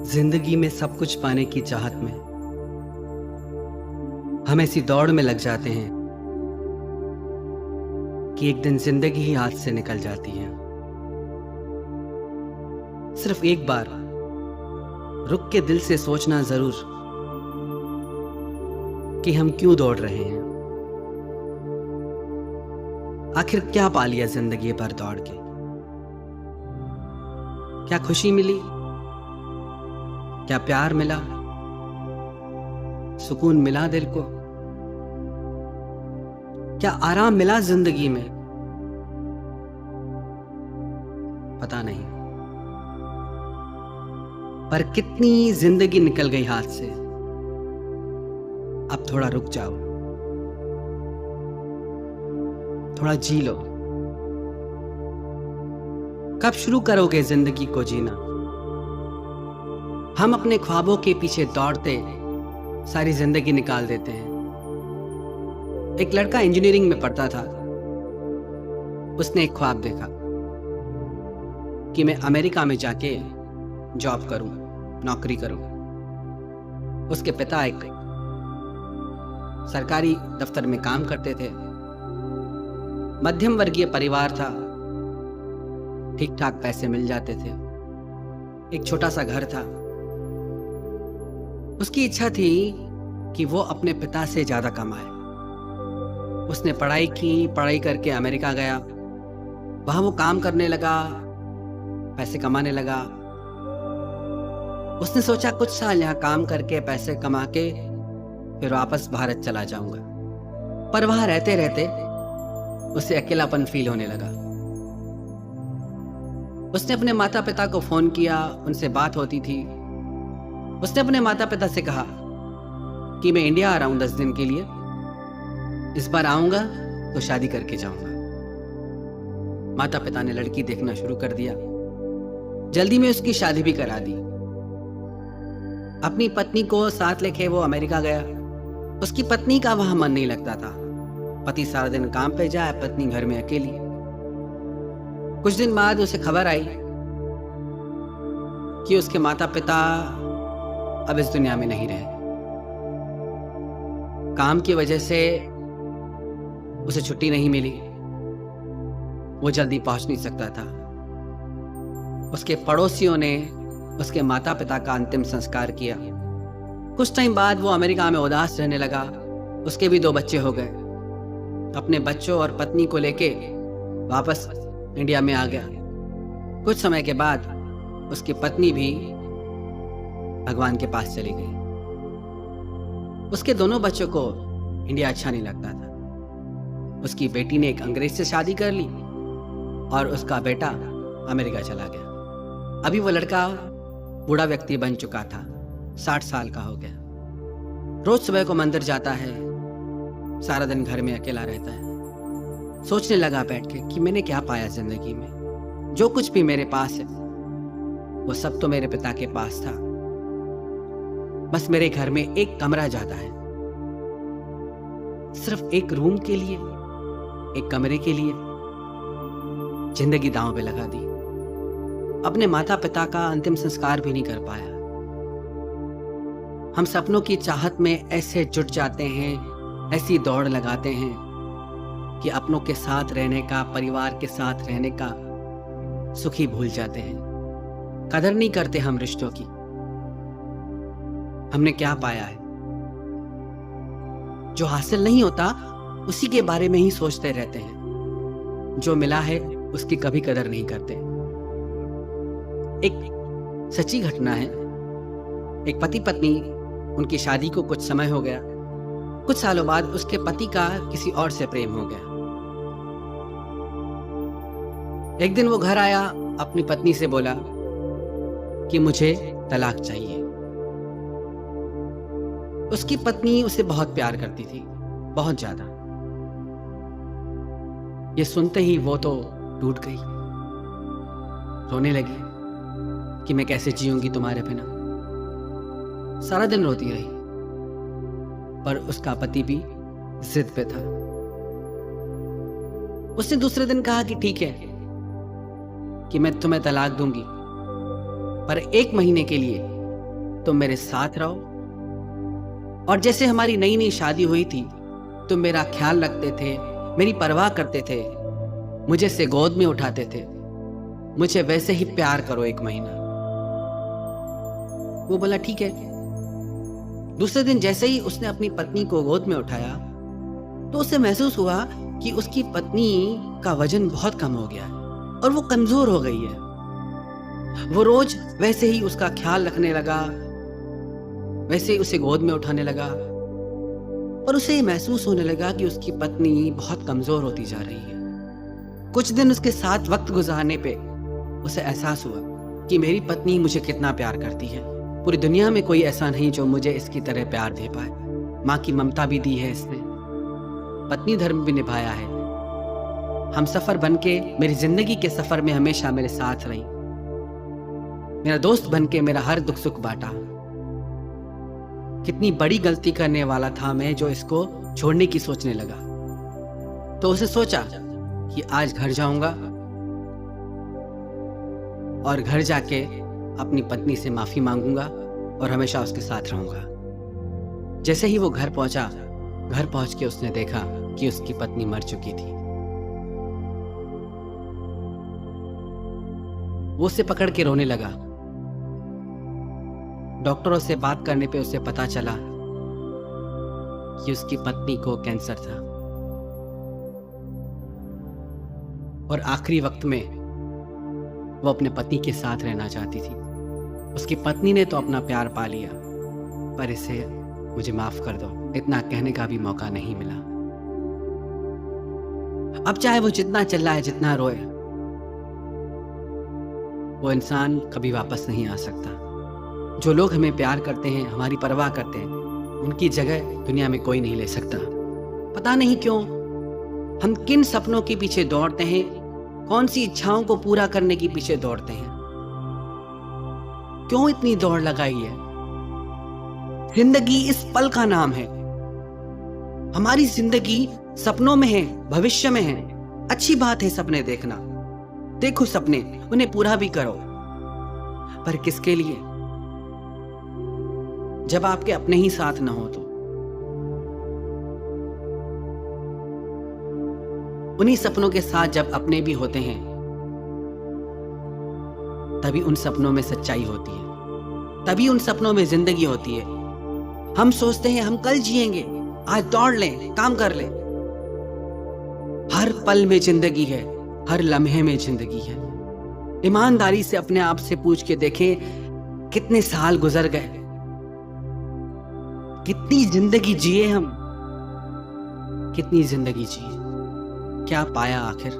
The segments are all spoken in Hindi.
जिंदगी में सब कुछ पाने की चाहत में हम ऐसी दौड़ में लग जाते हैं कि एक दिन जिंदगी ही हाथ से निकल जाती है। सिर्फ एक बार रुक के दिल से सोचना जरूर कि हम क्यों दौड़ रहे हैं। आखिर क्या पा लिया जिंदगी भर दौड़ के? क्या खुशी मिली? क्या प्यार मिला? सुकून मिला दिल को? क्या आराम मिला जिंदगी में? पता नहीं, पर कितनी जिंदगी निकल गई हाथ से। अब थोड़ा रुक जाओ, थोड़ा जी लो। कब शुरू करोगे जिंदगी को जीना? हम अपने ख्वाबों के पीछे दौड़ते सारी जिंदगी निकाल देते हैं। एक लड़का इंजीनियरिंग में पढ़ता था। उसने एक ख्वाब देखा कि मैं अमेरिका में जाके जॉब करूं, नौकरी करूं। उसके पिता एक सरकारी दफ्तर में काम करते थे। मध्यम वर्गीय परिवार था, ठीक ठाक पैसे मिल जाते थे, एक छोटा सा घर था। उसकी इच्छा थी कि वो अपने पिता से ज्यादा कमाए। उसने पढ़ाई की, पढ़ाई करके अमेरिका गया। वहां वो काम करने लगा, पैसे कमाने लगा। उसने सोचा कुछ साल यहाँ काम करके पैसे कमा के फिर वापस भारत चला जाऊंगा। पर वहां रहते रहते उसे अकेलापन फील होने लगा। उसने अपने माता पिता को फोन किया, उनसे बात होती थी। उसने अपने माता पिता से कहा कि मैं इंडिया आ रहा हूं 10 दिन के लिए। इस बार आऊंगा तो शादी करके जाऊंगा। माता पिता ने लड़की देखना शुरू कर दिया। जल्दी में उसकी शादी भी करा दी। अपनी पत्नी को साथ लेके वो अमेरिका गया। उसकी पत्नी का वहां मन नहीं लगता था। पति सारा दिन काम पे जाए, पत्नी घर में अकेली। कुछ दिन बाद उसे खबर आई कि उसके माता पिता अब इस दुनिया में नहीं रहे। काम की वजह से उसे छुट्टी नहीं मिली। वो जल्दी पहुंच नहीं सकता था। उसके पड़ोसियों ने उसके माता पिता का अंतिम संस्कार किया। कुछ टाइम बाद वो अमेरिका में उदास रहने लगा। उसके भी 2 बच्चे हो गए। अपने बच्चों और पत्नी को लेके वापस इंडिया में आ गया। कुछ समय के बाद उसकी पत्नी भी भगवान के पास चली गई। उसके दोनों बच्चों को इंडिया अच्छा नहीं लगता था। उसकी बेटी ने एक अंग्रेज से शादी कर ली और उसका बेटा अमेरिका चला गया। अभी वो लड़का बूढ़ा व्यक्ति बन चुका था, 60 साल का हो गया। रोज सुबह को मंदिर जाता है, सारा दिन घर में अकेला रहता है। सोचने लगा बैठ के कि मैंने क्या पाया जिंदगी में। जो कुछ भी मेरे पास है वो सब तो मेरे पिता के पास था। बस मेरे घर में एक कमरा ज्यादा है। सिर्फ एक रूम के लिए, एक कमरे के लिए जिंदगी दांव पे लगा दी। अपने माता पिता का अंतिम संस्कार भी नहीं कर पाया। हम सपनों की चाहत में ऐसे जुट जाते हैं, ऐसी दौड़ लगाते हैं कि अपनों के साथ रहने का, परिवार के साथ रहने का सुख ही भूल जाते हैं। कदर नहीं करते हम रिश्तों की। हमने क्या पाया है? जो हासिल नहीं होता उसी के बारे में ही सोचते रहते हैं। जो मिला है उसकी कभी कदर नहीं करते। एक सच्ची घटना है। एक पति पत्नी, उनकी शादी को कुछ समय हो गया। कुछ सालों बाद उसके पति का किसी और से प्रेम हो गया। एक दिन वो घर आया, अपनी पत्नी से बोला कि मुझे तलाक चाहिए। उसकी पत्नी उसे बहुत प्यार करती थी, बहुत ज्यादा। ये सुनते ही वो तो टूट गई, रोने लगी कि मैं कैसे जीऊंगी तुम्हारे बिना। सारा दिन रोती रही, पर उसका पति भी जिद पे था। उसने दूसरे दिन कहा कि ठीक है कि मैं तुम्हें तलाक दूंगी, पर 1 महीने के लिए तुम मेरे साथ रहो, और जैसे हमारी नई नई शादी हुई थी तुम मेरा ख्याल रखते थे, मेरी परवाह करते थे, मुझे से गोद में उठाते थे, मुझे वैसे ही प्यार करो 1 महीना। वो बोला ठीक है। दूसरे दिन जैसे ही उसने अपनी पत्नी को गोद में उठाया तो उसे महसूस हुआ कि उसकी पत्नी का वजन बहुत कम हो गया है और वो कमजोर हो गई है। वो रोज वैसे ही उसका ख्याल रखने लगा, वैसे ही उसे गोद में उठाने लगा, और उसे ये महसूस होने लगा कि उसकी पत्नी बहुत कमजोर होती जा रही है। कुछ दिन उसके साथ वक्त गुजारने पे उसे एहसास हुआ कि मेरी पत्नी मुझे कितना प्यार करती है। पूरी दुनिया में कोई ऐसा नहीं जो मुझे इसकी तरह प्यार दे पाए। माँ की ममता भी दी है इसने, पत्नी धर्म भी निभाया है, हम सफर बनके मेरी जिंदगी के सफर में हमेशा मेरे साथ रही, मेरा दोस्त बनके मेरा हर दुख सुख बांटा। कितनी बड़ी गलती करने वाला था मैं जो इसको छोड़ने की सोचने लगा। तो उसे सोचा कि आज घर जाऊंगा और घर जाके अपनी पत्नी से माफी मांगूंगा और हमेशा उसके साथ रहूंगा। जैसे ही वो घर पहुंचा, घर पहुंच के उसने देखा कि उसकी पत्नी मर चुकी थी। वो उसे पकड़ के रोने लगा। डॉक्टरों से बात करने पे उसे पता चला कि उसकी पत्नी को कैंसर था और आखिरी वक्त में वो अपने पति के साथ रहना चाहती थी। उसकी पत्नी ने तो अपना प्यार पा लिया, पर इसे मुझे माफ कर दो इतना कहने का भी मौका नहीं मिला। अब चाहे वो जितना चिल्लाए, जितना रोए, वो इंसान कभी वापस नहीं आ सकता। जो लोग हमें प्यार करते हैं, हमारी परवाह करते हैं, उनकी जगह दुनिया में कोई नहीं ले सकता। पता नहीं क्यों हम किन सपनों के पीछे दौड़ते हैं, कौन सी इच्छाओं को पूरा करने के पीछे दौड़ते हैं, क्यों इतनी दौड़ लगाई है। जिंदगी इस पल का नाम है। हमारी जिंदगी सपनों में है, भविष्य में है। अच्छी बात है सपने देखना, देखो सपने, उन्हें पूरा भी करो, पर किसके लिए? जब आपके अपने ही साथ ना हो तो। उन्हीं सपनों के साथ जब अपने भी होते हैं, तभी उन सपनों में सच्चाई होती है, तभी उन सपनों में जिंदगी होती है। हम सोचते हैं हम कल जिएंगे, आज दौड़ लें, काम कर लें। हर पल में जिंदगी है, हर लम्हे में जिंदगी है। ईमानदारी से अपने आप से पूछ के देखें कितने साल गुजर गए, कितनी जिंदगी जिए हम, कितनी जिंदगी जिए, क्या पाया आखिर?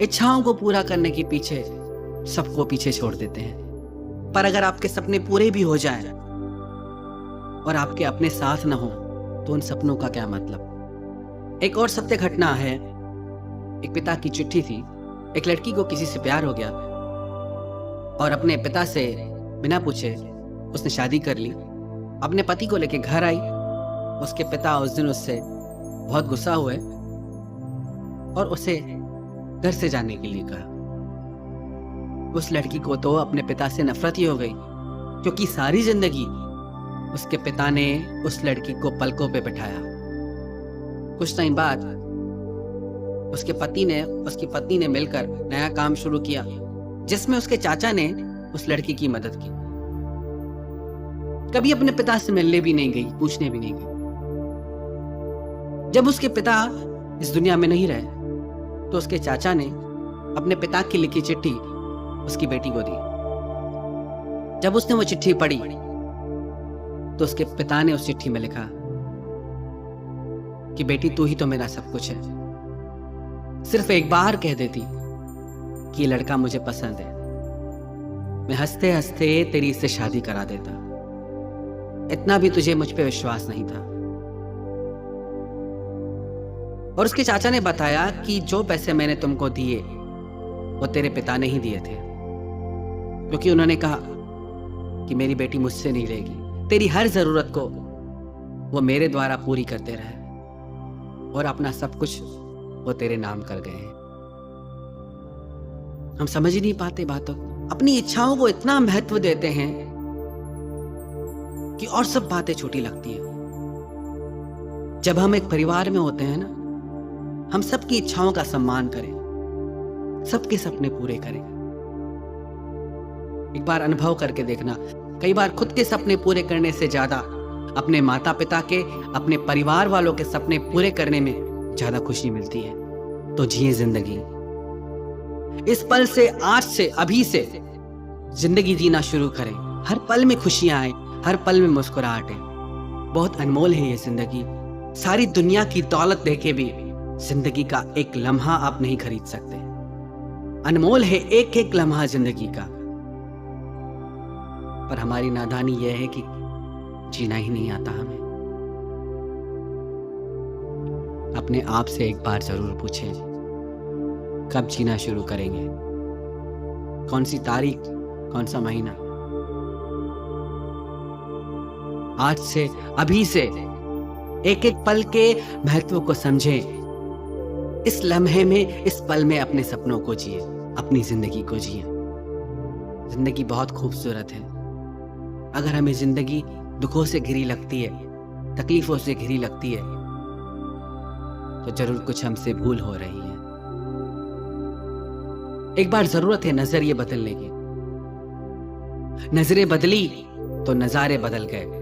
इच्छाओं को पूरा करने के पीछे सबको पीछे छोड़ देते हैं, पर अगर आपके सपने पूरे भी हो जाएं और आपके अपने साथ ना हो तो उन सपनों का क्या मतलब? एक और सत्य घटना है। एक पिता की चिट्ठी थी। एक लड़की को किसी से प्यार हो गया और अपने पिता से बिना पूछे उसने शादी कर ली। अपने पति को लेके घर आई। उसके पिता उस दिन उससे बहुत गुस्सा हुए और उसे घर से जाने के लिए कहा। उस लड़की को तो अपने पिता से नफरत ही हो गई, क्योंकि सारी जिंदगी उसके पिता ने उस लड़की को पलकों पे बिठाया। कुछ टाइम बाद उसकी पत्नी ने मिलकर नया काम शुरू किया, जिसमें उसके चाचा ने उस लड़की की मदद की। कभी अपने पिता से मिलने भी नहीं गई, पूछने भी नहीं गई। जब उसके पिता इस दुनिया में नहीं रहे तो उसके चाचा ने अपने पिता की लिखी चिट्ठी उसकी बेटी को दी। जब उसने वो चिट्ठी पढ़ी तो उसके पिता ने उस चिट्ठी में लिखा कि बेटी तू ही तो मेरा सब कुछ है, सिर्फ एक बार कह देती कि ये लड़का मुझे पसंद है, मैं हंसते हंसते तेरी से शादी करा देता। इतना भी तुझे मुझ पे विश्वास नहीं था। और उसके चाचा ने बताया कि जो पैसे मैंने तुमको दिए वो तेरे पिता ने ही दिए थे, क्योंकि उन्होंने कहा कि मेरी बेटी मुझसे नहीं लेगी, तेरी हर जरूरत को वो मेरे द्वारा पूरी करते रहे और अपना सब कुछ वो तेरे नाम कर गए हैं। हम समझ ही नहीं पाते बातों को। अपनी इच्छाओं को इतना महत्व देते हैं कि और सब बातें छोटी लगती हैं। जब हम एक परिवार में होते हैं ना, हम सबकी इच्छाओं का सम्मान करें, सबके सपने पूरे करें। एक बार अनुभव करके देखना, कई बार खुद के सपने पूरे करने से ज्यादा अपने माता पिता के, अपने परिवार वालों के सपने पूरे करने में ज्यादा खुशी मिलती है। तो जिए जिंदगी, इस पल से, आज से, अभी से जिंदगी जीना शुरू करें। हर पल में खुशियां आए, हर पल में मुस्कुराहटें। बहुत अनमोल है ये जिंदगी। सारी दुनिया की दौलत देके भी जिंदगी का एक लम्हा आप नहीं खरीद सकते। अनमोल है एक एक लम्हा जिंदगी का। पर हमारी नादानी यह है कि जीना ही नहीं आता हमें। अपने आप से एक बार जरूर पूछें, कब जीना शुरू करेंगे? कौन सी तारीख, कौन सा महीना? आज से, अभी से एक एक पल के महत्व को समझें। इस लम्हे में, इस पल में अपने सपनों को जिए, अपनी जिंदगी को जिए। जिंदगी बहुत खूबसूरत है। अगर हमें जिंदगी दुखों से घिरी लगती है, तकलीफों से घिरी लगती है, तो जरूर कुछ हमसे भूल हो रही है। एक बार जरूरत है नजरिए बदलने की। नजरें बदली तो नजारे बदल गए।